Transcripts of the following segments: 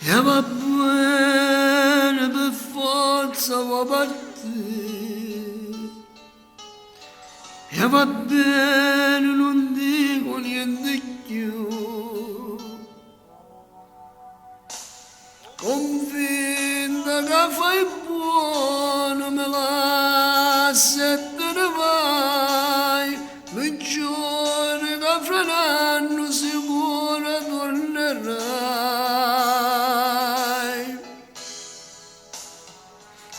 E va bene per forza va partire. E va bene, non dico niente più. Convinta che fai buono, me la sette ne vai. Mi giorni che fra un anno sicuro tornerai.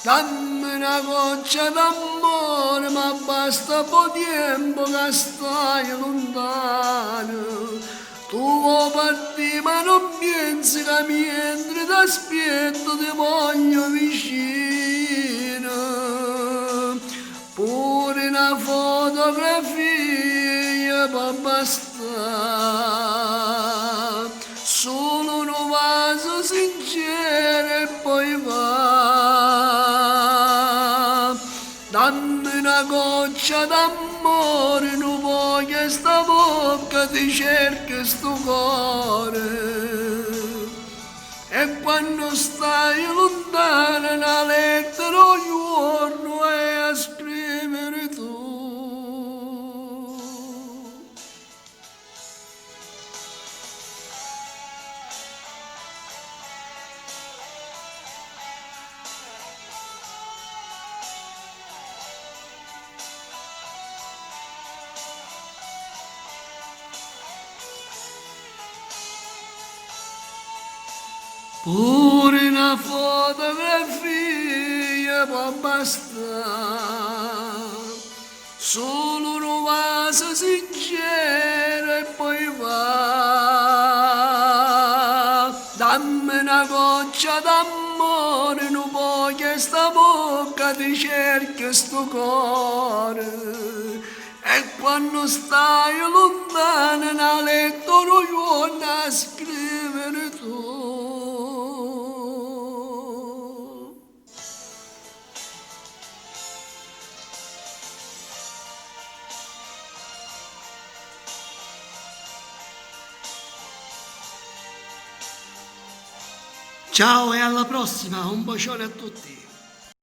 Dammi una goccia d'amore, ma basta po' tempo che stai lontano. Tu vuoi partire, ma non pensi che mentre ti aspetto ti voglio vicino. Pure una fotografia può bastare, solo un vaso sincero e poi va. Dammi una goccia d'amore, non voglio sta bocca, ti cerca sto cuore. E quando stai lontana, una lettera ogni giorno è a scrivere tu. Pure una fotografia può bastare, solo un vaso sincero e poi va. Dammi una goccia d'amore, non voglio sta bocca, ti cerca sto cuore. E quando stai lontana, una lettera giorno a scrivere tu. Ciao e alla prossima, un bacione a tutti.